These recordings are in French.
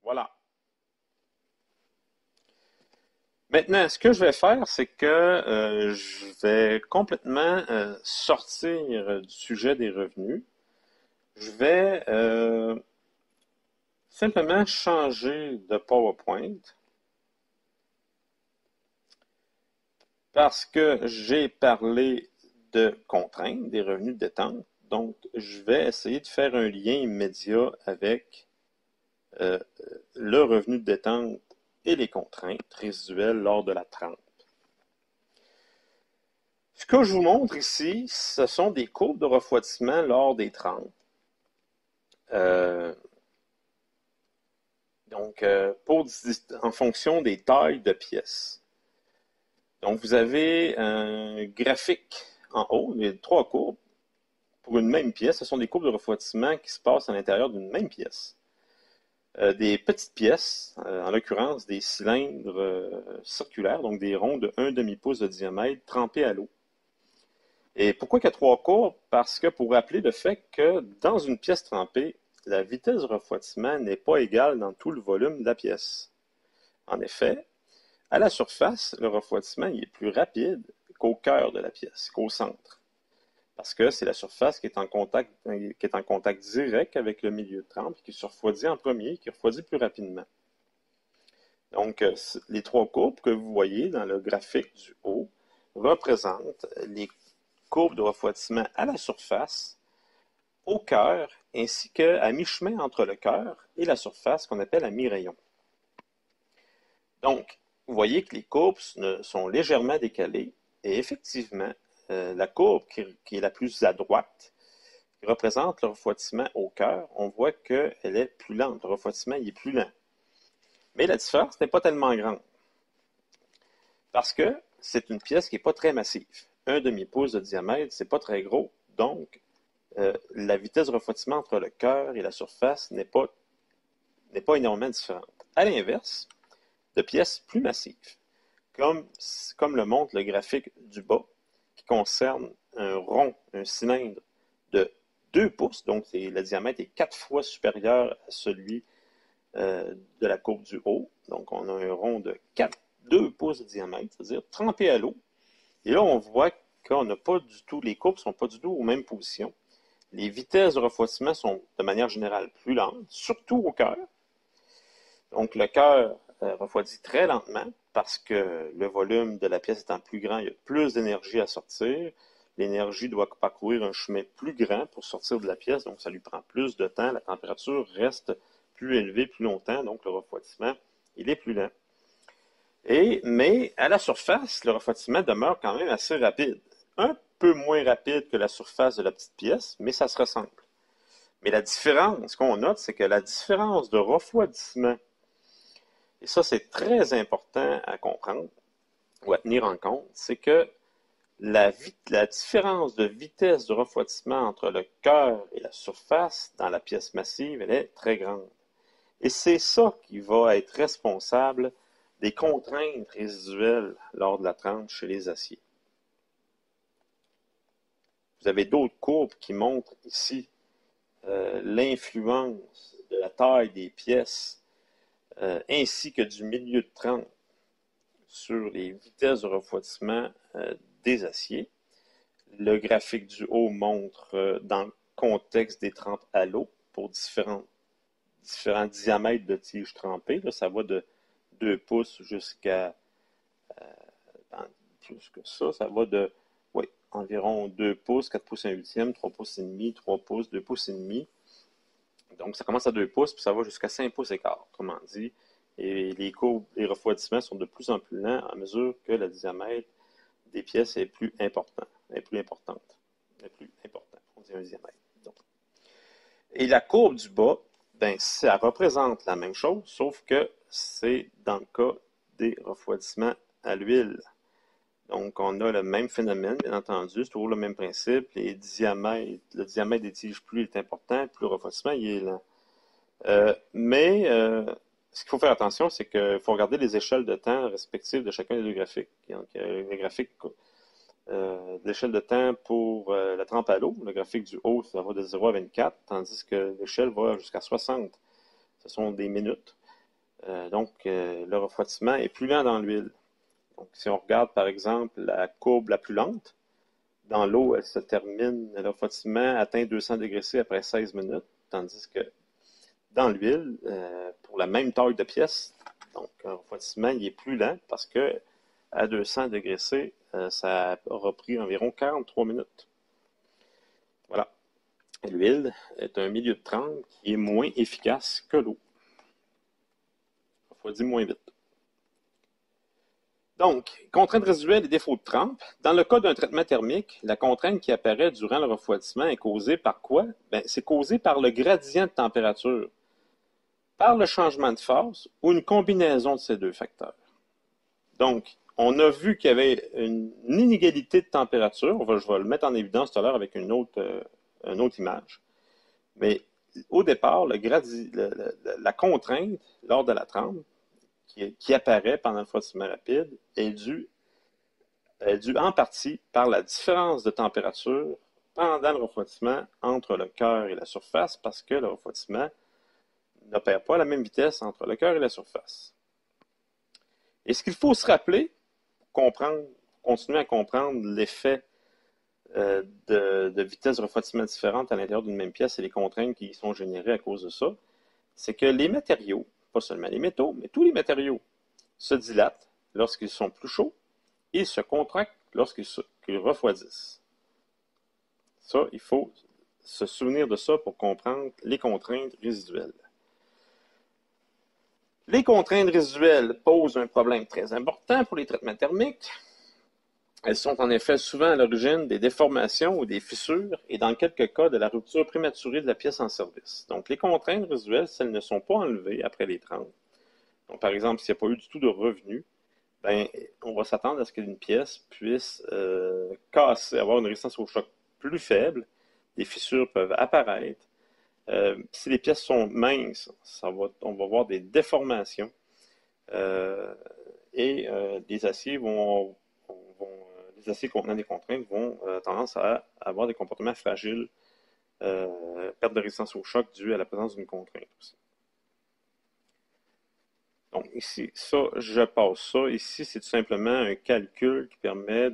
Voilà. Maintenant, ce que je vais faire, c'est que je vais complètement sortir du sujet des revenus. Je vais simplement changer de PowerPoint parce que j'ai parlé de contraintes, des revenus de détente. Donc, je vais essayer de faire un lien immédiat avec euh, le revenu de détente et les contraintes résiduelles lors de la trempe. Ce que je vous montre ici, ce sont des courbes de refroidissement lors des trempes. Euh, en fonction des tailles de pièces. Donc, vous avez un graphique en haut, il y a trois courbes pour une même pièce. Ce sont des courbes de refroidissement qui se passent à l'intérieur d'une même pièce. Des petites pièces, en l'occurrence des cylindres circulaires, donc des ronds de 1 demi-pouce de diamètre trempés à l'eau. Et pourquoi il y a trois courbes? Parce que pour rappeler le fait que dans une pièce trempée, la vitesse de refroidissement n'est pas égale dans tout le volume de la pièce. En effet, à la surface, le refroidissement est plus rapide qu'au cœur de la pièce, qu'au centre. Parce que c'est la surface qui est en contact direct avec le milieu de trempe, qui se refroidit en premier, qui refroidit plus rapidement. Donc, les trois courbes que vous voyez dans le graphique du haut représentent les courbes de refroidissement à la surface, au cœur, ainsi qu'à mi-chemin entre le cœur et la surface qu'on appelle à mi-rayon. Donc, vous voyez que les courbes sont légèrement décalées et effectivement, la courbe qui est la plus à droite, qui représente le refroidissement au cœur, on voit qu'elle est plus lente. Le refroidissement il est plus lent. Mais la différence n'est pas tellement grande parce que c'est une pièce qui n'est pas très massive. Un demi-pouce de diamètre, c'est pas très gros, donc la vitesse de refroidissement entre le cœur et la surface n'est pas énormément différente. À l'inverse, de pièces plus massives, comme le montre le graphique du bas, qui concerne un rond, un cylindre de 2 pouces, donc le diamètre est 4 fois supérieur à celui de la courbe du haut. Donc on a un rond de 2 pouces de diamètre, c'est-à-dire trempé à l'eau. Et là, on voit qu'on n'a pas du tout, les courbes ne sont pas du tout aux mêmes positions. Les vitesses de refroidissement sont de manière générale plus lentes, surtout au cœur. Donc le cœur refroidit très lentement parce que le volume de la pièce étant plus grand, il y a plus d'énergie à sortir. L'énergie doit parcourir un chemin plus grand pour sortir de la pièce, donc ça lui prend plus de temps. La température reste plus élevée plus longtemps, donc le refroidissement, il est plus lent. Mais à la surface, le refroidissement demeure quand même assez rapide. Un peu moins rapide que la surface de la petite pièce, mais ça se ressemble. Mais la différence qu'on note, c'est que la différence de refroidissement, et ça c'est très important à comprendre ou à tenir en compte, c'est que la différence de vitesse de refroidissement entre le cœur et la surface dans la pièce massive, elle est très grande. Et c'est ça qui va être responsable des contraintes résiduelles lors de la trempe chez les aciers. Vous avez d'autres courbes qui montrent ici l'influence de la taille des pièces ainsi que du milieu de trempe sur les vitesses de refroidissement des aciers. Le graphique du haut montre dans le contexte des trempes à l'eau pour différents diamètres de tiges trempées. Là, ça va de 2 pouces jusqu'à plus que ça. Ça va de environ 2 pouces, 4 pouces 1 huitième, 3 pouces et demi, 3 pouces, 2 pouces et demi. Donc ça commence à 2 pouces puis ça va jusqu'à 5 pouces et quart, autrement dit. Et les courbes, les refroidissements sont de plus en plus lents à mesure que le diamètre des pièces est plus important, est plus importante. Est plus important, on dit un diamètre. Donc. Et la courbe du bas, ben, ça représente la même chose, sauf que c'est dans le cas des refroidissements à l'huile. Donc, on a le même phénomène, bien entendu, c'est toujours le même principe. Le diamètre des tiges, plus il est important, plus le refroidissement il est lent. Ce qu'il faut faire attention, c'est qu'il faut regarder les échelles de temps respectives de chacun des deux graphiques. Donc, le graphique de l'échelle de temps pour la trempe à l'eau, le graphique du haut, ça va de 0 à 24, tandis que l'échelle va jusqu'à 60. Ce sont des minutes. Le refroidissement est plus lent dans l'huile. Donc, si on regarde par exemple la courbe la plus lente, dans l'eau, le refroidissement atteint 200 degrés C après 16 minutes, tandis que dans l'huile, pour la même taille de pièce, donc un refroidissement il est plus lent parce que à 200 degrés C, ça aura pris environ 43 minutes. Voilà. L'huile est un milieu de trempe qui est moins efficace que l'eau. Il refroidit moins vite. Donc, contrainte résiduelle et défaut de trempe. Dans le cas d'un traitement thermique, la contrainte qui apparaît durant le refroidissement est causée par quoi? C'est causé par le gradient de température, par le changement de phase ou une combinaison de ces deux facteurs. Donc, on a vu qu'il y avait une inégalité de température. Je vais le mettre en évidence tout à l'heure avec une autre image. Mais au départ, la contrainte lors de la trempe qui apparaît pendant le refroidissement rapide est due en partie par la différence de température pendant le refroidissement entre le cœur et la surface parce que le refroidissement n'opère pas à la même vitesse entre le cœur et la surface. Et ce qu'il faut se rappeler pour continuer à comprendre l'effet de vitesse de refroidissement différentes à l'intérieur d'une même pièce et les contraintes qui y sont générées à cause de ça, c'est que les matériaux, pas seulement les métaux, mais tous les matériaux, se dilatent lorsqu'ils sont plus chauds et se contractent lorsqu'ils refroidissent. Ça, il faut se souvenir de ça pour comprendre les contraintes résiduelles. Les contraintes résiduelles posent un problème très important pour les traitements thermiques. Elles sont en effet souvent à l'origine des déformations ou des fissures et dans quelques cas de la rupture prématurée de la pièce en service. Donc les contraintes résiduelles, si elles ne sont pas enlevées après les 30, donc par exemple s'il n'y a pas eu du tout de revenu, on va s'attendre à ce qu'une pièce puisse casser, avoir une résistance au choc plus faible, des fissures peuvent apparaître. Si les pièces sont minces, on va voir des déformations et les aciers les aciers contenant des contraintes vont tendance à avoir des comportements fragiles, perte de résistance au choc due à la présence d'une contrainte aussi. Donc ici, je passe ça. Ici, c'est tout simplement un calcul qui permet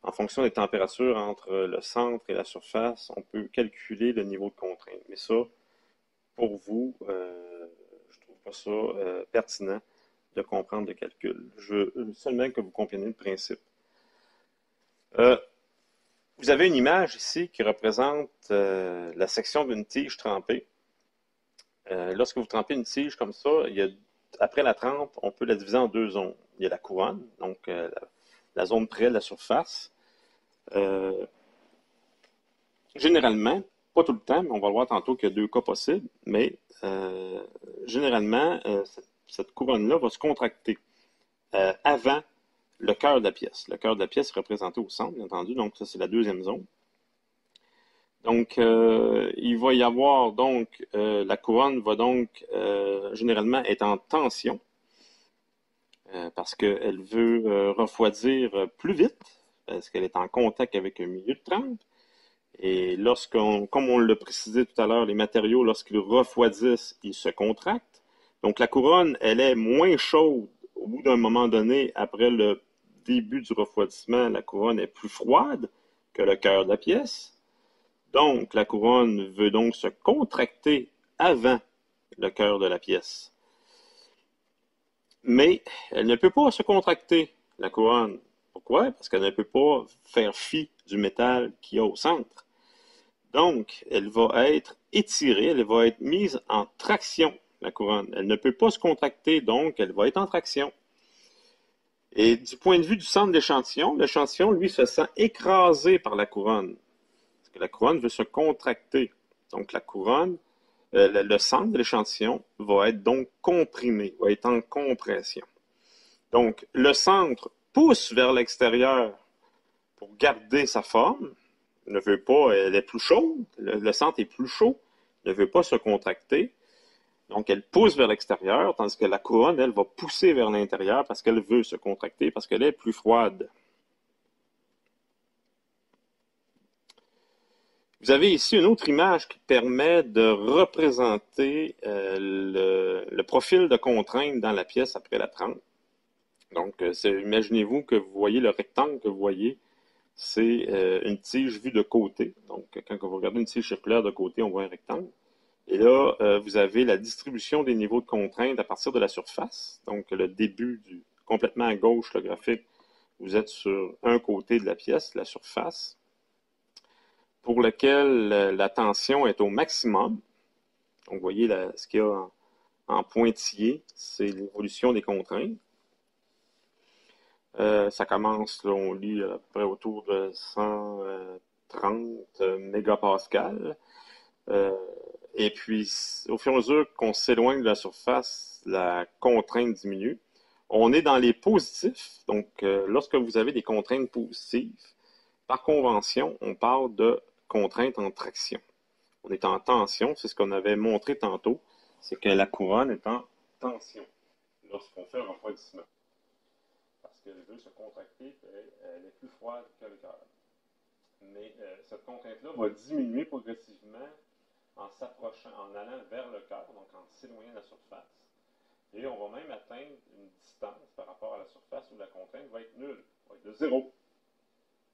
en fonction des températures entre le centre et la surface, on peut calculer le niveau de contrainte. Mais ça, pour vous, je ne trouve pas ça pertinent de comprendre le calcul. Je veux seulement que vous compreniez le principe. Vous avez une image ici qui représente la section d'une tige trempée. Lorsque vous trempez une tige comme ça, après la trempe, on peut la diviser en deux zones. Il y a la couronne, donc la zone près de la surface. Généralement, pas tout le temps, mais on va le voir tantôt qu'il y a deux cas possibles, mais généralement, cette couronne-là va se contracter avant le cœur de la pièce. Le cœur de la pièce est représenté au centre, bien entendu, donc ça c'est la deuxième zone. Donc, il va y avoir donc, la couronne va donc généralement être en tension parce qu'elle veut refroidir plus vite, parce qu'elle est en contact avec un milieu de trempe. Et comme on l'a précisé tout à l'heure, les matériaux, lorsqu'ils refroidissent, ils se contractent. Donc la couronne, elle est moins chaude au bout d'un moment donné, après le début du refroidissement, la couronne est plus froide que le cœur de la pièce. Donc la couronne veut donc se contracter avant le cœur de la pièce. Mais elle ne peut pas se contracter, la couronne. Pourquoi? Parce qu'elle ne peut pas faire fi du métal qu'il y a au centre. Donc, elle va être étirée, elle va être mise en traction, la couronne. Elle ne peut pas se contracter, donc elle va être en traction. Et du point de vue du centre d'échantillon, l'échantillon, lui, se sent écrasé par la couronne. Parce que la couronne veut se contracter. Donc, la couronne, le centre de l'échantillon va être donc comprimé, va être en compression. Donc, le centre pousse vers l'extérieur pour garder sa forme, ne veut pas, elle est plus chaude, le centre est plus chaud, ne veut pas se contracter, donc elle pousse vers l'extérieur, tandis que la couronne, elle, va pousser vers l'intérieur parce qu'elle veut se contracter, parce qu'elle est plus froide. Vous avez ici une autre image qui permet de représenter le profil de contrainte dans la pièce après la trempe. Donc, imaginez-vous que vous voyez le rectangle que vous voyez, c'est une tige vue de côté. Donc, quand vous regardez une tige circulaire de côté, on voit un rectangle. Et là, vous avez la distribution des niveaux de contrainte à partir de la surface. Donc, le début complètement à gauche, le graphique, vous êtes sur un côté de la pièce, la surface, pour lequel la tension est au maximum. Donc, vous voyez ce qu'il y a en pointillé, c'est l'évolution des contraintes. Ça commence, là, on lit à peu près autour de 130 mégapascales. Et puis, au fur et à mesure qu'on s'éloigne de la surface, la contrainte diminue. On est dans les positifs. Donc, lorsque vous avez des contraintes positives, par convention, on parle de contraintes en traction. On est en tension, c'est ce qu'on avait montré tantôt, c'est que la couronne est en tension lorsqu'on fait un refroidissement. Parce qu'elle veut se contracter, elle est plus froide que le cœur. Mais cette contrainte-là va diminuer progressivement en s'approchant, en allant vers le cœur, donc en s'éloignant de la surface. Et on va même atteindre une distance par rapport à la surface où la contrainte va être nulle, va être de 0.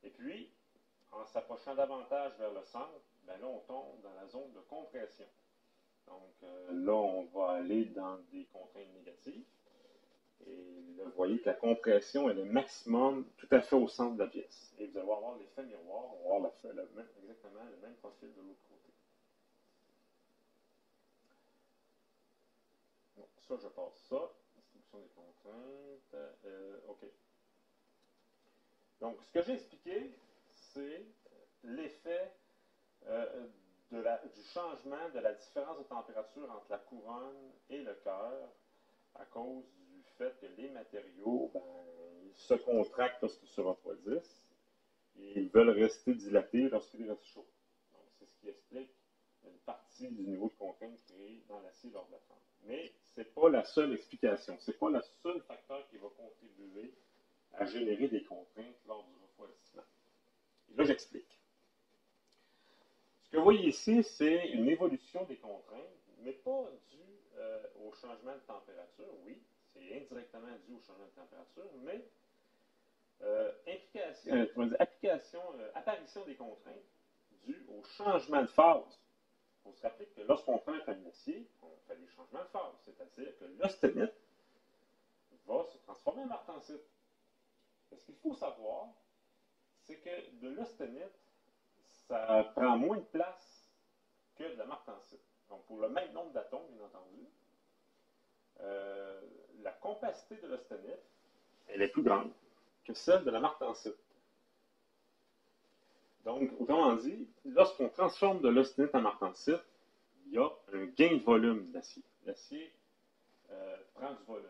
Et puis, en s'approchant davantage vers le centre, ben là, on tombe dans la zone de compression. Donc là, on va aller dans des contraintes négatives. Et là, vous voyez que la compression est le maximum tout à fait au centre de la pièce. Et vous allez avoir l'effet miroir, on va avoir exactement le même profil de l'autre côté. Donc ça, je passe ça. Distribution des contraintes. OK. Donc, ce que j'ai expliqué, c'est l'effet du changement de la différence de température entre la couronne et le cœur à cause du fait que les matériaux ils se contractent lorsqu'ils se refroidissent et ils veulent rester dilatés lorsqu'ils restent chauds. Donc, c'est ce qui explique une partie du niveau de contrainte créé dans l'acier lors de la trempe. Mais ce n'est pas la seule explication. Ce n'est pas le seul facteur qui va contribuer à générer des contraintes lors du refroidissement. Et là, j'explique. Ce que vous voyez ici, c'est une évolution des contraintes, mais pas due au changement de température. Oui, c'est indirectement dû au changement de température, mais apparition des contraintes due au changement de phase. Il faut se rappeler que lorsqu'on prend un acier, on fait des changements de phase, c'est-à-dire que l'austenite va se transformer en martensite. Ce qu'il faut savoir, c'est que de l'austenite, ça prend moins de place que de la martensite. Donc, pour le même nombre d'atomes, bien entendu, la compacité de l'austenite, elle est plus grande que celle de la martensite. Donc, autrement dit, lorsqu'on transforme de l'austenite en martensite, il y a un gain de volume d'acier. L'acier prend du volume.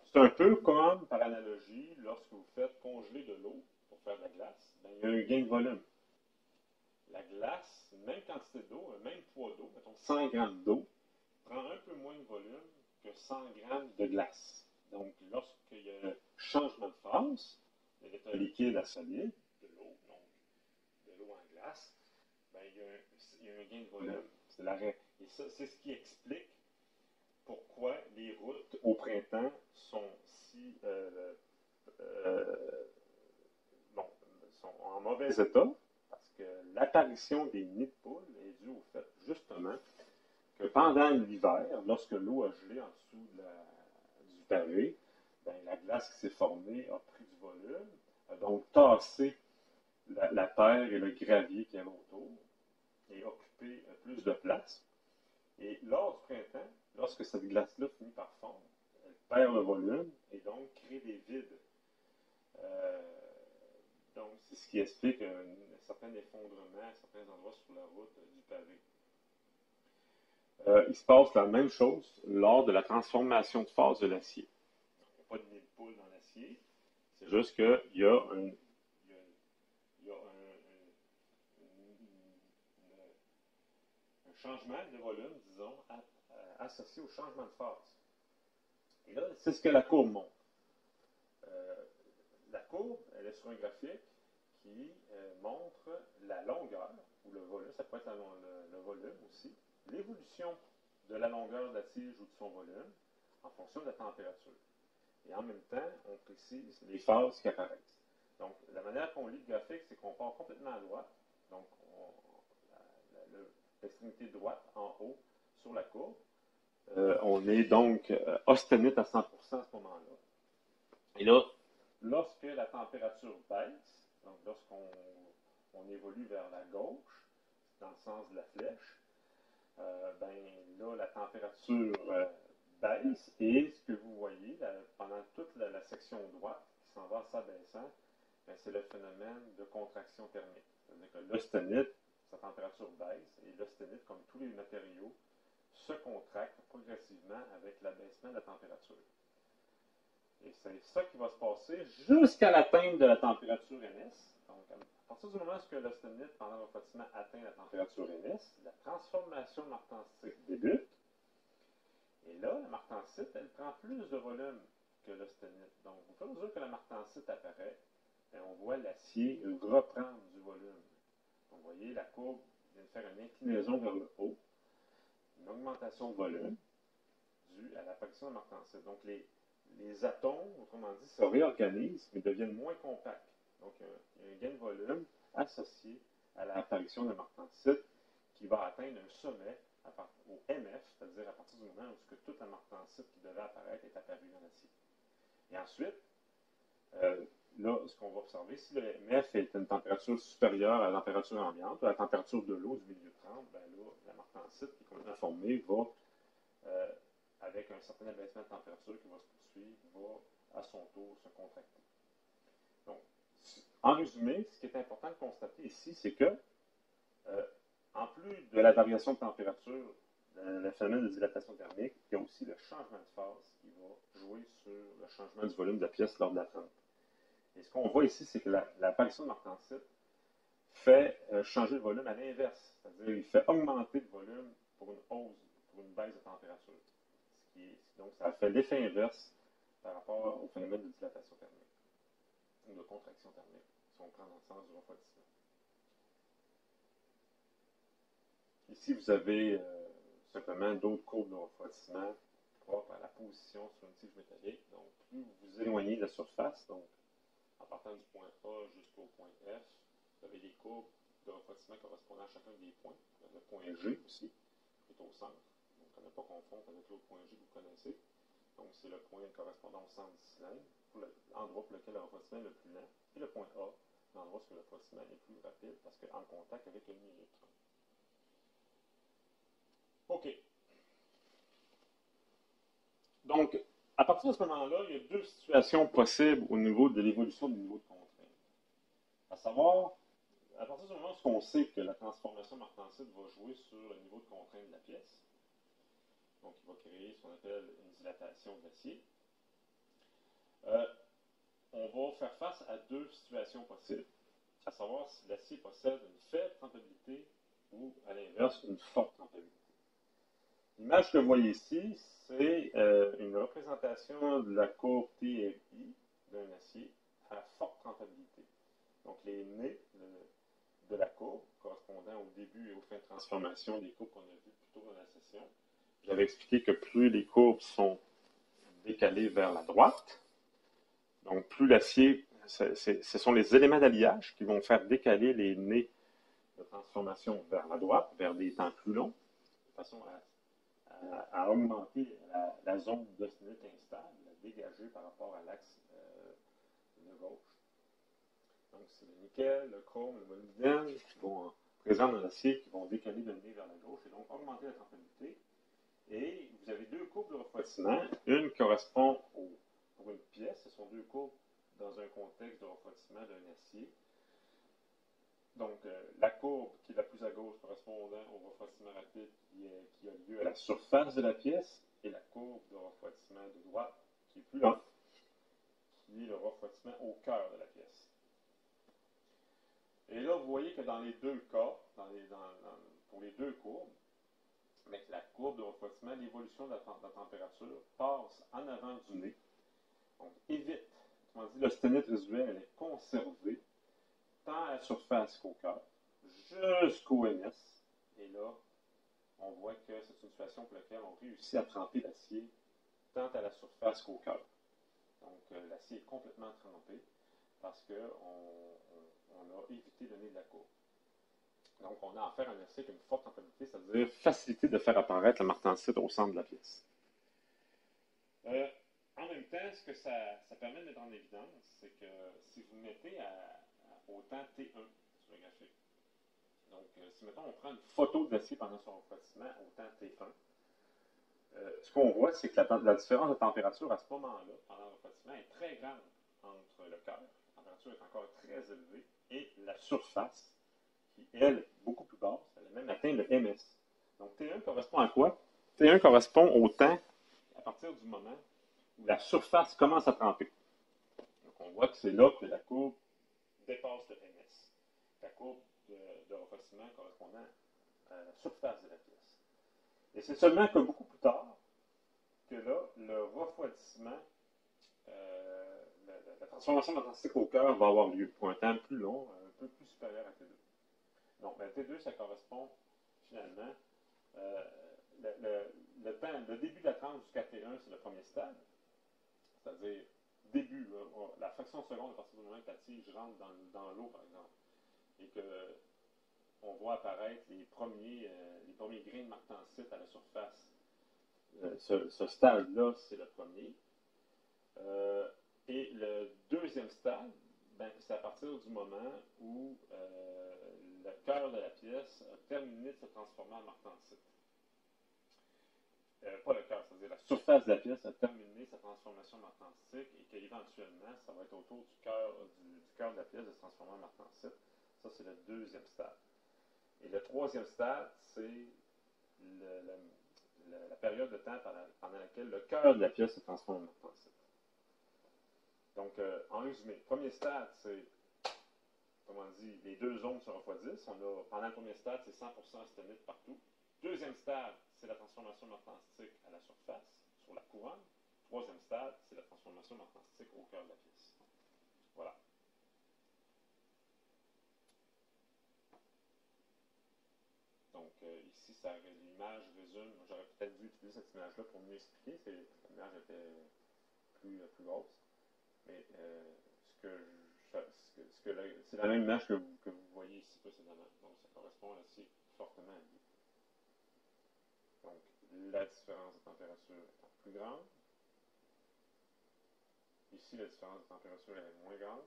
C'est un peu comme, par analogie, lorsque vous faites congeler de l'eau pour faire de la glace, il y a un gain de volume. La glace, même quantité d'eau, même poids d'eau, mettons 100 grammes d'eau, prend un peu moins de volume que 100 grammes de glace. Donc, lorsqu'il y a un changement de phase, de l'état liquide à solide, de l'eau, donc de l'eau en glace, il y a un gain de volume. C'est l'arrêt. Et ça, c'est ce qui explique pourquoi les routes au printemps sont si sont en mauvais état, parce que l'apparition des nids de poules est due au fait, justement, que pendant l'hiver, lorsque l'eau a gelé en dessous du pavé, la glace qui s'est formée a pris du volume, a donc tassé la terre et le gravier qui est autour et occupé plus de place. Et lors du printemps, lorsque cette glace-là finit par fondre, elle perd le volume et donc crée des vides. Donc, c'est ce qui explique un certain effondrement à certains endroits sur la route du pavé. Il se passe la même chose lors de la transformation de phase de l'acier. Il n'y a pas de nid de poule dans l'acier, c'est juste qu'il y a un changement de volume, disons, associé au changement de phase. Et là, c'est ce que la courbe montre. La courbe, elle est sur un graphique qui montre la longueur ou le volume, ça peut être le volume aussi, l'évolution de la longueur de la tige ou de son volume en fonction de la température. Et en même temps, on précise les phases qui apparaissent. Donc, la manière qu'on lit le graphique, c'est qu'on part complètement à droite. Donc, l'extrémité droite en haut sur la courbe. On est donc austenite à 100% à ce moment-là. Et là, lorsque la température baisse, donc lorsqu'on évolue vers la gauche, dans le sens de la flèche, ben là, la température baisse et ce que vous voyez pendant toute la section droite qui s'en va en s'abaissant, ben, c'est le phénomène de contraction thermique. C'est-à-dire que l'austenite, sa température baisse et l'austenite, comme tous les matériaux, se contracte progressivement avec l'abaissement de la température. Et c'est ça qui va se passer jusqu'à l'atteinte de la température NS. Donc, à partir du moment où l'austenite, pendant le refroidissement, atteint la température NS, la transformation de martensite débute. Et là, la martensite, elle prend plus de volume que l'austenite. Donc, au fur et à mesure que la martensite apparaît, on voit l'acier reprendre du volume. Donc, vous voyez, la courbe vient de faire une inclinaison vers le haut, une augmentation de volume due à l'apparition de martensite. Donc, les atomes, autrement dit, se réorganisent, mais deviennent moins compacts. Donc, il y a un gain de volume associé à l'apparition de martensite qui va atteindre un sommet au MF, c'est-à-dire à partir du moment où toute la martensite qui devait apparaître est apparue dans l'acier. Et ensuite, là, ce qu'on va observer, si le MF est une température supérieure à la température ambiante, à la température de l'eau du milieu 30, ben là, la martensite qui est complètement formée va, avec un certain abaissement de température qui va se poursuivre, va à son tour se contracter. Donc, en résumé, ce qui est important de constater ici, c'est que, en plus de la variation de température, le phénomène de dilatation thermique, il y a aussi le changement de phase qui va jouer sur le changement du volume de la pièce lors de la fonte. Et ce qu'on voit ici, c'est que l'apparition de martensite fait changer le volume à l'inverse. C'est-à-dire qu'il fait augmenter le volume pour une hausse, pour une baisse de température. Donc, ça fait l'effet inverse par rapport au phénomène de dilatation thermique, ou de contraction thermique, si on prend dans le sens du refroidissement. Ici, vous avez simplement d'autres courbes de refroidissement propres à la position sur une tige métallique. Donc, plus vous vous éloignez de la surface, donc en partant du point A jusqu'au point F, vous avez des courbes de refroidissement correspondant à chacun des points. Le point G aussi, qui est au centre. Donc, à ne pas confondre avec l'autre point G que vous connaissez. Donc, c'est le point correspondant au centre du cylindre, l'endroit pour lequel le refroidissement est le plus lent. Et le point A, l'endroit où le refroidissement est plus rapide parce qu'en contact avec le mini-électron. OK. Donc, à partir de ce moment-là, il y a deux situations possibles au niveau de l'évolution du niveau de contrainte. À savoir, à partir du moment où on sait que la transformation martensite va jouer sur le niveau de contrainte de la pièce, donc il va créer ce qu'on appelle une dilatation de l'acier, on va faire face à deux situations possibles, à savoir si l'acier possède une faible trempabilité ou, à l'inverse, une forte trempabilité. L'image que vous voyez ici, c'est une représentation de la courbe TRI d'un acier à forte trempabilité. Donc, les nez de la courbe, correspondant au début et aux fins de transformation des courbes qu'on a vues plus tôt dans la session. J'avais expliqué que plus les courbes sont décalées vers la droite, donc plus l'acier, ce sont les éléments d'alliage qui vont faire décaler les nez de transformation vers la droite, vers des temps plus longs, de façon à augmenter la zone d'austenite instable, la dégager par rapport à l'axe de gauche. Donc, c'est le nickel, le chrome, le molybdène qui vont présents dans l'acier, qui vont décaler le nez vers la gauche et donc augmenter la trempabilité. Et vous avez deux courbes de refroidissement. Une correspond pour une pièce. Ce sont deux courbes dans un contexte de refroidissement d'un acier. Donc, la courbe qui est la plus à gauche correspondant au refroidissement rapide qui a lieu à la surface de la pièce, et la courbe de refroidissement de droite qui est plus lente, qui est le refroidissement au cœur de la pièce. Et là, vous voyez que dans les deux cas, pour les deux courbes, avec la courbe de refroidissement, l'évolution de la température passe en avant du nez. Donc, évite, autrement dit, l'austenite résiduelle, elle est conservée tant à la surface qu'au cœur. jusqu'au MS. Et là, on voit que c'est une situation pour laquelle on réussit à tremper l'acier tant à la surface qu'au cœur. Donc, l'acier est complètement trempé parce qu'on a évité de donner de la courbe. Donc, on a affaire à un acier avec une forte rentabilité, c'est-à-dire facilité de faire apparaître la martensite au centre de la pièce. En même temps, ce que ça permet de mettre en évidence, c'est que si vous mettez au temps T1 sur le graphique, donc si mettons on prend une photo de l'acier pendant son refroidissement au temps T1, ce qu'on voit, c'est que la différence de température à ce moment-là, pendant le refroidissement, est très grande entre le cœur, la température est encore très élevée, et la surface, qui, elle, est beaucoup plus basse, elle a même atteint le MS. Donc T1 correspond à quoi? T1 correspond au temps à partir du moment où la surface commence à tremper. Donc on voit que c'est là que la courbe dépasse le MS. La courbe de refroidissement correspondant à la surface de la pièce. Et c'est seulement que beaucoup plus tard que là, le refroidissement, la transformation d'intensité au cœur va avoir lieu pour un temps plus long, un peu plus supérieur à T2. Donc, T2, ça correspond finalement, le début de la tranche jusqu'à T1, c'est le premier stade, c'est-à-dire début, la fraction de seconde à partir du moment que la tige rentre dans l'eau, par exemple, et qu'on voit apparaître les premiers grains de martensite à la surface. Ce stade-là, c'est le premier. Et le deuxième stade, c'est à partir du moment où le cœur de la pièce a terminé de se transformer en martensite. Pas le cœur, c'est-à-dire la surface de la pièce a terminé sa transformation martensite et qu'éventuellement, ça va être autour du cœur de la pièce de se transformer en martensite. Ça, c'est le deuxième stade. Et le troisième stade, c'est la période de temps pendant laquelle le cœur de la pièce se transforme en martensite. Donc, en résumé, le premier stade, c'est, comment on dit, les deux zones se refroidissent. Pendant le premier stade, c'est 100% sténite partout. Deuxième stade, c'est la transformation martensite à la surface, sur la couronne. Troisième stade, c'est la transformation martensite au cœur de la pièce. Voilà. Donc, ici, l'image résume. J'aurais peut-être dû utiliser cette image-là pour mieux expliquer. L'image était plus grosse. Mais c'est la même image que vous voyez ici précédemment. Donc, ça correspond assez fortement à lui. Donc, la différence de température étant plus grande. Ici, la différence de température est moins grande.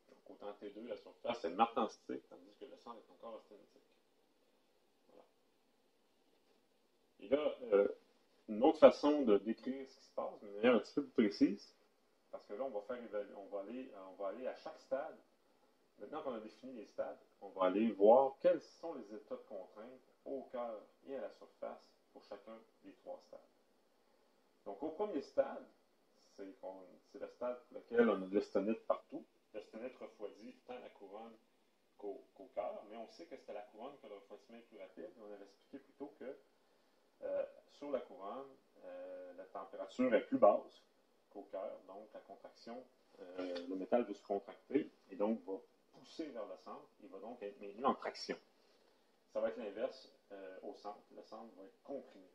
Donc, autant T2, la surface est martensitique, tandis que le centre est encore austénitique. Voilà. Et là, une autre façon de décrire ce qui se passe, de manière un petit peu plus précise, parce que là, on va aller à chaque stade. Maintenant qu'on a défini les stades, on va aller voir quels sont les états de contrainte au cœur et à la surface pour chacun des trois stades. Donc, au premier stade, c'est le stade pour lequel on a de l'estonite partout. L'estonite refroidit tant la couronne qu'au cœur, mais on sait que c'est à la couronne que le refroidissement est plus rapide. On avait expliqué plus tôt que sur la couronne, la température est plus basse qu'au cœur, donc la contraction, le métal va se contracter et donc va pousser vers le centre, il va donc être maintenu en traction. Ça va être l'inverse au centre. Le centre va être comprimé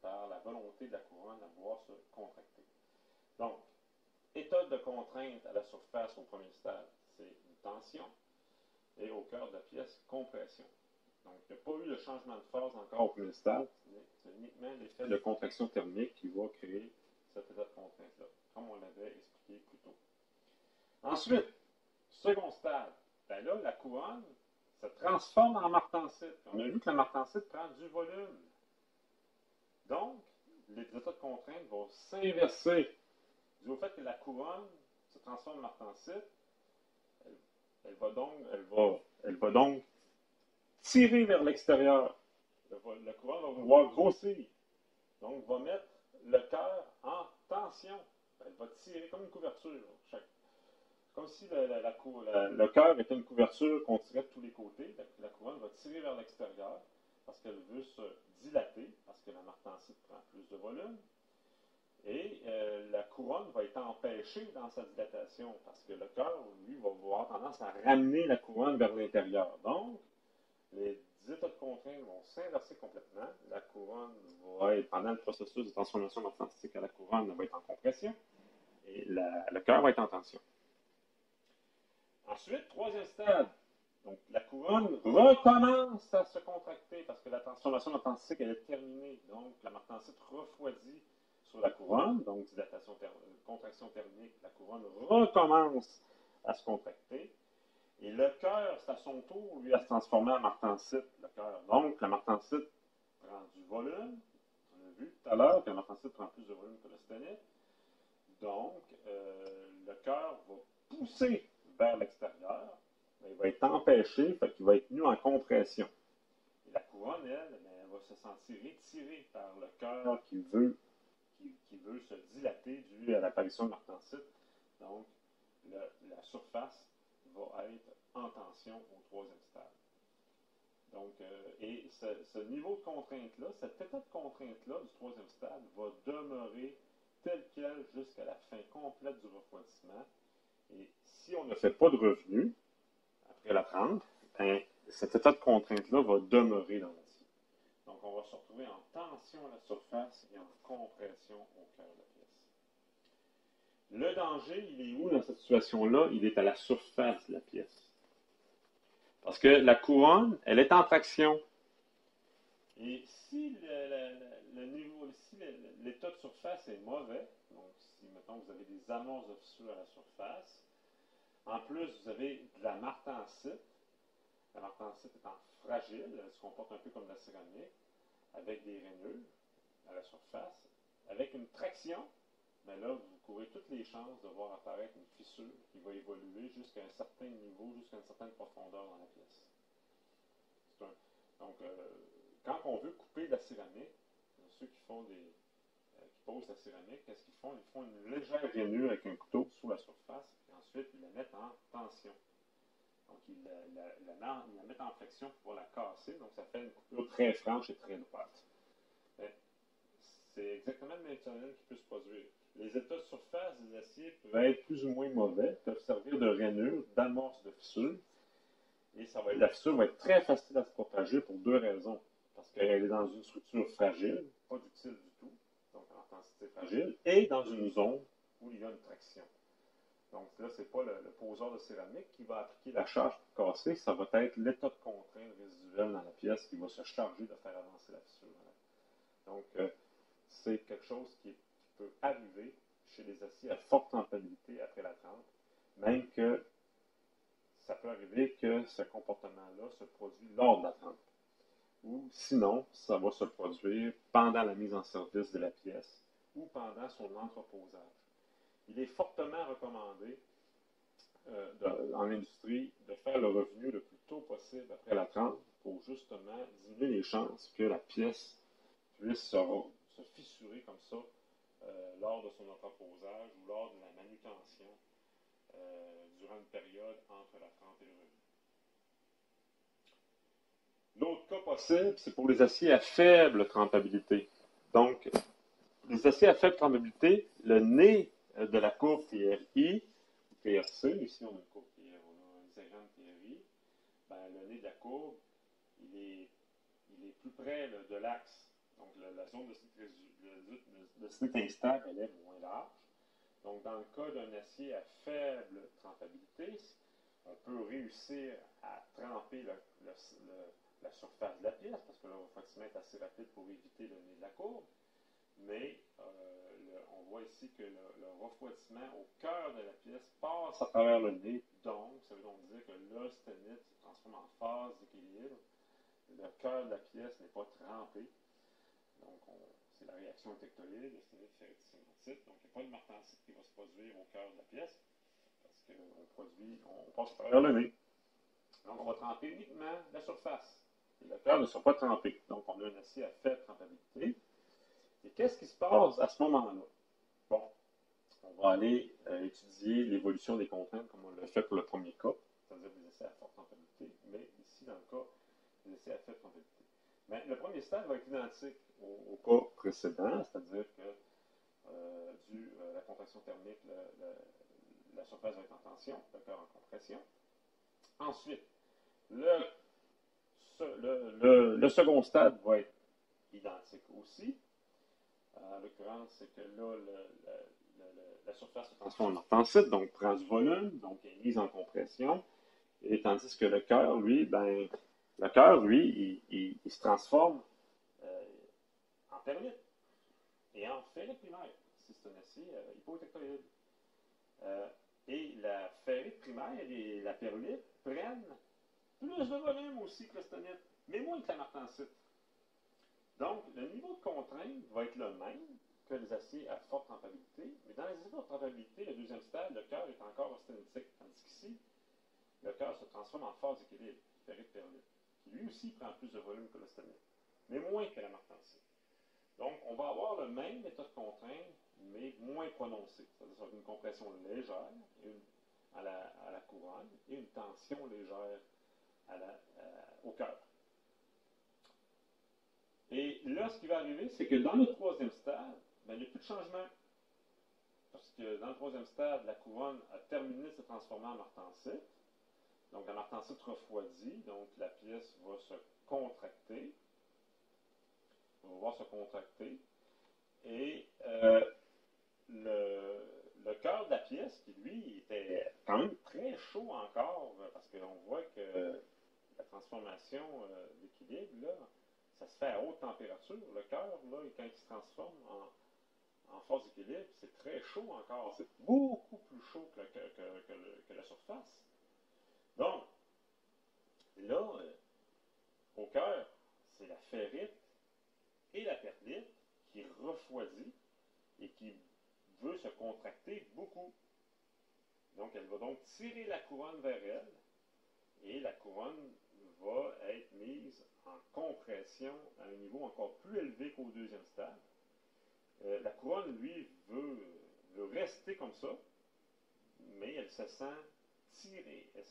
par la volonté de la couronne à pouvoir se contracter. Donc, état de contrainte à la surface au premier stade, c'est une tension, et au cœur de la pièce, compression. Donc, il n'y a pas eu de changement de phase encore au premier stade, c'est uniquement l'effet de contraction thermique qui va créer cet état de contrainte-là, comme on l'avait expliqué plus tôt. Ensuite, second stade, là, la couronne se transforme en martensite. On a vu que la martensite prend du volume. Donc, les états de contrainte vont s'inverser. Dû au fait que la couronne se transforme en martensite, elle va donc tirer vers l'extérieur. La couronne va vouloir grossir. Donc, va mettre le cœur en tension. Elle va tirer comme une couverture. Comme si le cœur était une couverture qu'on tirait de tous les côtés. La couronne va tirer vers l'extérieur parce qu'elle veut se dilater, parce que la martensite prend plus de volume. Et la couronne va être empêchée dans sa dilatation parce que le cœur, lui, va avoir tendance à ramener la couronne vers l'intérieur. Donc, les états de contrainte vont s'inverser complètement. La couronne va être, pendant le processus de transformation magnétique à la couronne, elle va être en compression et le cœur va être en tension. Ensuite, troisième stade. Donc, la couronne recommence à se contracter parce que la transformation magnétique, elle est terminée. Donc, la martensite refroidit sur la couronne, donc dilatation contraction thermique, la couronne recommence à se contracter. Et le cœur, c'est à son tour, lui, à se transformer en martensite, le cœur. Donc, la martensite prend du volume. On a vu tout à l'heure que la martensite prend plus de volume que le sténite. Donc, le cœur va pousser vers l'extérieur. Il va être empêché, fait qu'il va être tenu en compression. Et la couronne, elle va se sentir étirée par le cœur qui veut se dilater dû à l'apparition de martensite. Donc, la surface va être en tension au troisième stade. Donc, et ce niveau de contrainte-là, cet état de contrainte-là du troisième stade va demeurer tel quel jusqu'à la fin complète du refroidissement. Et si on ne fait pas de revenu après la trempe, ben, cet état de contrainte-là va demeurer dans l'acier. Donc, on va se retrouver en tension à la surface et en compression au cœur de la pièce. Le danger, il est où dans cette situation-là? Il est à la surface de la pièce. Parce que la couronne, elle est en traction. Et si l'état de surface est mauvais, donc si, mettons, vous avez des amorces de fissure à la surface, en plus, vous avez de la martensite. La martensite étant fragile, elle se comporte un peu comme la céramique, avec des rainures à la surface. Avec une traction, bien là, vous courez toutes les chances de voir apparaître une fissure qui va évoluer jusqu'à un certain niveau, jusqu'à une certaine profondeur dans la pièce. Donc, quand on veut couper de la céramique, ceux qui posent la céramique, qu'est-ce qu'ils font? Ils font une légère rainure avec un couteau sous la surface, et ensuite ils la mettent en tension. Donc, ils la mettent en flexion pour pouvoir la casser, donc ça fait une coupure très franche et très droite. C'est exactement le même phénomène qui peut se produire. Les états de surface des aciers peuvent être plus ou moins mauvais, peuvent servir de rainure, d'amorce de fissure, et la fissure va être très facile à se propager pour deux raisons. Parce qu'elle est dans une structure fragile, pas ductile du tout, donc en intensité fragile, et dans une zone où il y a une traction. Donc là, ce n'est pas le poseur de céramique qui va appliquer la charge pour casser, ça va être l'état de contrainte résiduel dans la pièce qui va se charger de faire avancer la fissure. Donc, c'est quelque chose qui peut arriver chez les aciers à forte tempérabilité après la trempe, même que ça peut arriver que ce comportement-là se produit lors de la trempe. Ou sinon, ça va se produire pendant la mise en service de la pièce ou pendant son entreposage. Il est fortement recommandé en industrie de faire le revenu le plus tôt possible après la trempe pour justement diminuer les chances que la pièce puisse se fissurer comme ça lors de son entreposage ou lors de la manutention durant une période entre la trempe et le revenu. L'autre cas possible, c'est pour les aciers à faible trempabilité. Donc, les aciers à faible trempabilité, le nez de la courbe TRI, ou TRC, ici on a une courbe on a un diagramme TRI, ben, le nez de la courbe, il est plus près de l'axe. Donc, la zone de slit instable, elle est moins large. Donc, dans le cas d'un acier à faible trempabilité, on peut réussir à tremper la surface de la pièce, parce que le refroidissement est assez rapide pour éviter le nez de la courbe. Mais on voit ici que le refroidissement au cœur de la pièce passe à travers le nez. Donc, ça veut donc dire que le sténite se transforme en phase d'équilibre. Le cœur de la pièce n'est pas trempé. Donc, c'est la réaction tectonique, le sténite ferrite-cinématite. Donc, il n'y a pas de martensite qui va se produire au cœur de la pièce parce on passe à travers le nez. Donc, on va tremper uniquement la surface. Et le cœur ne sera pas trempé. Donc, on a un acier à faible trempabilité. Et qu'est-ce qui se passe à ce moment-là? Bon, on va aller étudier l'évolution des contraintes comme on l'a fait pour le premier cas, c'est-à-dire des essais à forte trempabilité, mais ici, dans le cas des essais à faible trempabilité. Mais le premier stade va être identique au cas précédent, c'est-à-dire que la contraction thermique, la surface va être en tension, le cœur en compression. Ensuite, le second stade va être identique aussi. En l'occurrence, c'est que là, la surface se transforme en tensite, donc prend du volume, donc est mise en compression. Et tandis que le cœur, lui, il se transforme en perlite et en ferrite primaire, si c'est un acier hypotectoïde. Et la ferrite primaire et la perlite prennent plus de volume aussi que le stonite, mais moins que la martensite. Donc, le niveau de contrainte va être le même que les aciers à forte trempabilité, mais dans les aciers à forte trempabilité, le deuxième stade, le cœur est encore austenitique, tandis qu'ici, le cœur se transforme en phase d'équilibre, ferrite-perlite, qui lui aussi prend plus de volume que le stonite, mais moins que la martensite. Donc, on va avoir le même méthode de contrainte, mais moins prononcée. C'est-à-dire une compression légère à la couronne et une tension légère au cœur. Et là, ce qui va arriver, c'est que dans le troisième stade, il n'y a plus de changement. Parce que dans le troisième stade, la couronne a terminé de se transformer en martensite. Donc, la martensite refroidit, donc la pièce va se contracter. On va voir se contracter. Et le cœur de la pièce, qui lui était quand même très chaud encore, parce qu'on voit que la transformation d'équilibre, là, ça se fait à haute température. Le cœur, là, quand il se transforme en phase d'équilibre, c'est très chaud encore. C'est beaucoup plus chaud que la surface. Donc, là, au cœur, c'est la ferrite et la perlite qui refroidit et qui veut se contracter beaucoup. Donc, elle va donc tirer la couronne vers elle et la couronne va être mise en compression à un niveau encore plus élevé qu'au deuxième stade. La couronne, lui, veut rester comme ça, mais elle se sent tirée. Elle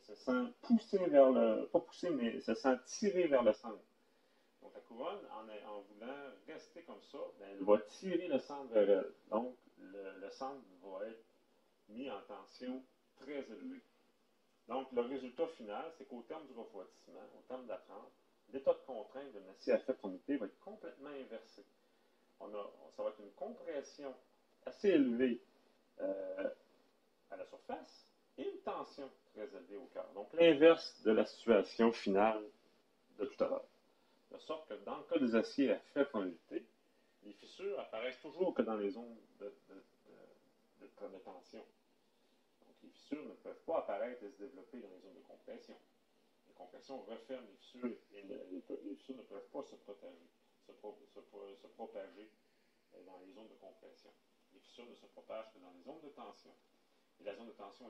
se sent poussée vers le... Pas poussée, mais elle se sent tirée vers le centre. Donc la couronne, en voulant rester comme ça, elle va tirer le centre vers elle. Donc le centre va être mis en tension très élevée. Donc le résultat final, c'est qu'au terme du refroidissement, au terme de la trempe, l'état de contrainte de l'acier à faible trempabilité va être complètement inversé. Ça va être une compression assez élevée à la surface et une tension très élevée au cœur. Donc l'inverse de la situation finale de tout à l'heure. De sorte que dans le cas des aciers à faible trempabilité, les fissures apparaissent toujours que dans les zones de tension. Donc les fissures ne peuvent pas apparaître et se développer dans les zones de compression. La compression referme les fissures et les fissures ne peuvent pas se propager dans les zones de compression. Les fissures ne se propagent que dans les zones de tension. Et la zone de tension,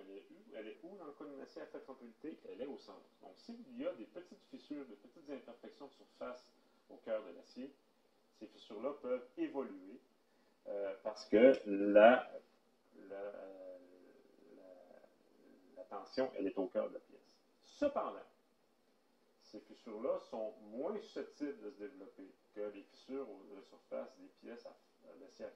elle est où dans le cas d'une acier à faible trempabilité? Elle est au centre. Donc, s'il y a des petites fissures, des petites imperfections de surface au cœur de l'acier, ces fissures-là peuvent évoluer parce que la tension, elle est au cœur de la pièce. Cependant, ces fissures-là sont moins susceptibles de se développer que les fissures de surface des pièces d'acier à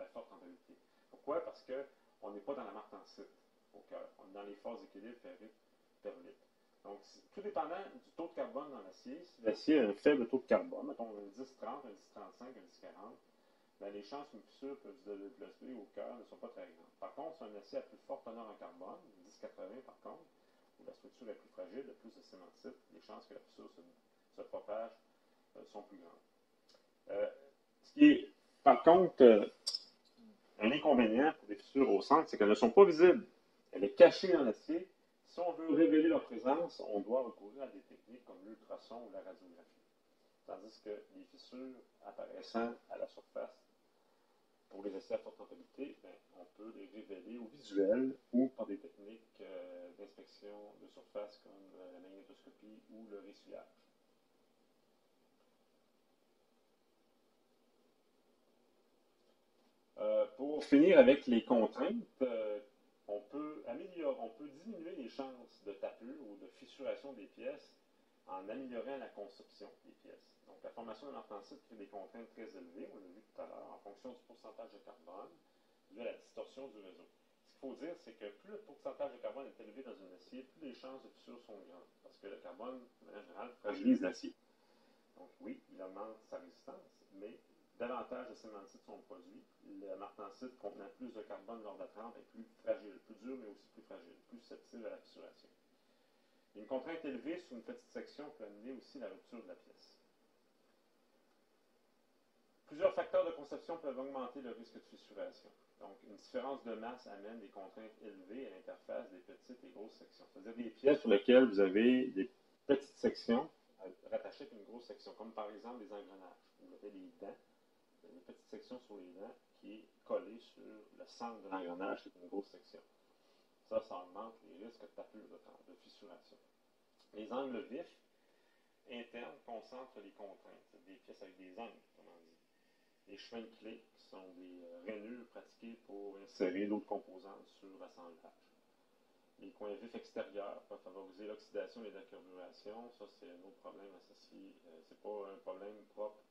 forte trempabilité. Pourquoi? Parce qu'on n'est pas dans la martensite au cœur. On est dans les phases d'équilibre ferrite-perlite. Donc, tout dépendant du taux de carbone dans l'acier, si l'acier a un faible taux de carbone, mettons un 10-30, un 10-35, un 10-40, ben les chances qu'une fissure peut se développer au cœur ne sont pas très grandes. Par contre, c'est un acier à plus forte teneur en carbone, 10-80 par contre, où la structure est plus fragile, il y a plus de cémentite, les chances que la fissure se propage sont plus grandes. Ce qui est, par contre, un inconvénient pour les fissures au centre, c'est qu'elles ne sont pas visibles. Elle est cachée dans l'acier. Si on veut révéler leur présence, on doit recourir à des techniques comme l'ultrason ou la radiographie. Tandis que les fissures apparaissant à la surface, pour les aciers à forte trempabilité, on peut les révéler au visuel ou par des techniques d'inspection de surface comme la magnétoscopie ou le ressuyage. Pour finir avec les contraintes, on peut diminuer les chances de tapure ou de fissuration des pièces en améliorant la conception des pièces. Donc, la formation de martensite crée des contraintes très élevées, on l'a vu tout à l'heure, en fonction du pourcentage de carbone, dû à la distorsion du réseau. Ce qu'il faut dire, c'est que plus le pourcentage de carbone est élevé dans un acier, plus les chances de fissure sont grandes, parce que le carbone, de manière générale, fragilise l'acier. Donc, oui, il augmente sa résistance, mais davantage de cémentite sont produits. Le martensite contenant plus de carbone lors de la trempe est plus fragile, plus dur, mais aussi plus fragile, plus susceptible à la fissuration. Une contrainte élevée sur une petite section peut amener aussi la rupture de la pièce. Plusieurs facteurs de conception peuvent augmenter le risque de fissuration. Donc, une différence de masse amène des contraintes élevées à l'interface des petites et grosses sections. C'est-à-dire des pièces sur lesquelles vous avez des petites sections rattachées à une grosse section, comme par exemple des engrenages. Vous avez des dents, une petite section sur les dents qui est collée sur le centre de l'engrenage, qui est une grosse section. Ça augmente les risques de tapure de fissuration. Les angles vifs internes concentrent les contraintes. C'est des pièces avec des angles, comme on dit. Les chemins de clé sont des rainures pratiquées pour insérer d'autres composantes sur l'assemblage. Les coins vifs extérieurs peuvent favoriser l'oxydation et la carburation. Ça, c'est un autre problème associé. C'est pas un problème propre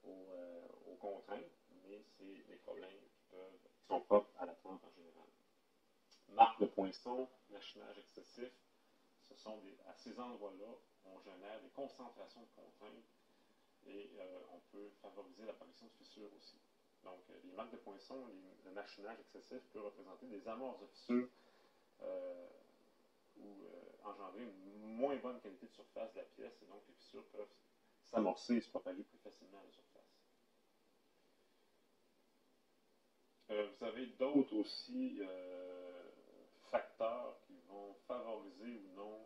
aux contraintes, mais c'est des problèmes qui sont propres à la trempe en général. Marque de poinçon, machinage excessif, à ces endroits-là, on génère des concentrations de contraintes et on peut favoriser l'apparition de fissures aussi. Donc, les marques de poinçon, le machinage excessif peut représenter des amorces de fissures ou engendrer une moins bonne qualité de surface de la pièce et donc les fissures peuvent s'amorcer et se propager plus facilement à la surface. Vous avez d'autres aussi facteurs qui vont favoriser ou non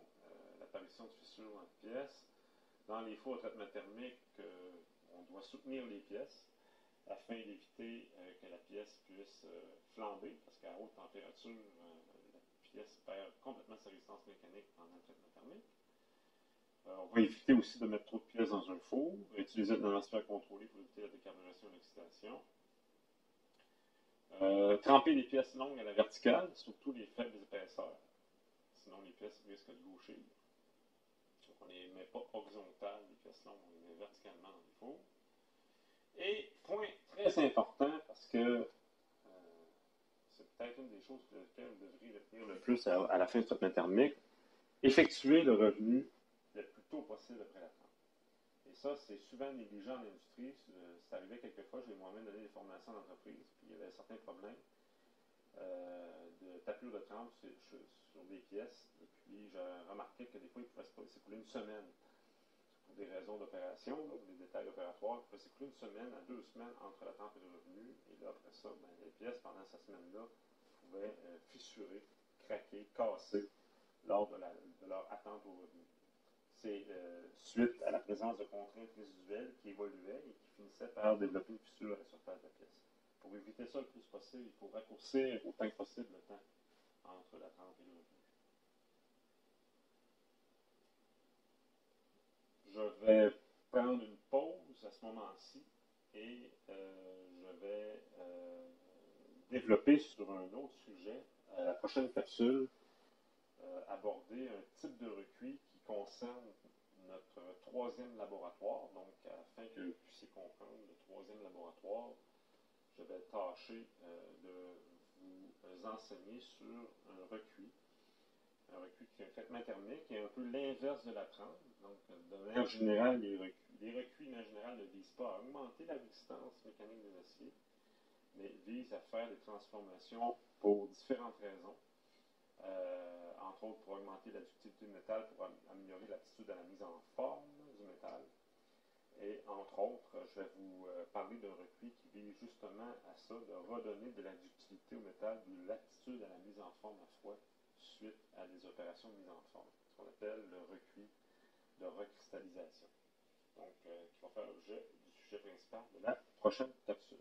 l'apparition de fissures dans la pièce. Dans les fours à traitement thermique, on doit soutenir les pièces afin d'éviter que la pièce puisse flamber, parce qu'à haute température, la pièce perd complètement sa résistance mécanique pendant le traitement thermique. On va éviter aussi de mettre trop de pièces dans un four, utiliser une atmosphère contrôlée pour éviter la décarburation et l'oxydation. Tremper les pièces longues à la verticale, surtout les faibles épaisseurs, sinon les pièces risquent de gaucher. Donc on ne les met pas horizontales, les pièces longues, on les met verticalement dans les fours. Et point très important, parce que c'est peut-être une des choses pour lesquelles vous devriez retenir le plus à la fin du traitement thermique, effectuer le revenu le plus tôt possible après la trempe. Et ça, c'est souvent négligé en industrie. C'est arrivé quelquefois, j'ai moi-même donné des formations en entreprise, puis il y avait certains problèmes de tapure de trempe sur des pièces. Et puis, j'ai remarqué que des fois, il pouvait s'écouler une semaine pour des raisons d'opération, des détails opératoires. Il pouvait s'écouler une semaine à 2 semaines entre la trempe et le revenu. Et là, après ça, les pièces, pendant cette semaine-là, pouvaient fissurer, craquer, casser lors de leur attente au revenu. C'est suite à la présence de contraintes résiduelles qui évoluaient et qui finissaient par développer une fissure à la surface de la pièce. Pour éviter ça le plus possible, il faut raccourcir autant que possible le temps entre la trempe et le revenu. Je vais prendre une pause à ce moment-ci et je vais développer sur un autre sujet, à la prochaine capsule, aborder un type de recuit qui concerne notre troisième laboratoire. Donc, afin que vous puissiez comprendre le troisième laboratoire, je vais tâcher de vous enseigner sur un recuit. Un recuit qui est un traitement thermique, qui est un peu l'inverse de la trempe. Donc, de manière générale, les recuits, de manière générale, ne visent pas à augmenter la résistance mécanique de l'acier, mais visent à faire des transformations pour différentes raisons. Entre autres pour augmenter la ductilité du métal, pour améliorer l'aptitude à la mise en forme du métal. Et entre autres, je vais vous parler d'un recuit qui vise justement à ça, de redonner de la ductilité au métal, de l'aptitude à la mise en forme à froid suite à des opérations de mise en forme, ce qu'on appelle le recuit de recristallisation. Donc, qui va faire l'objet du sujet principal de la prochaine capsule.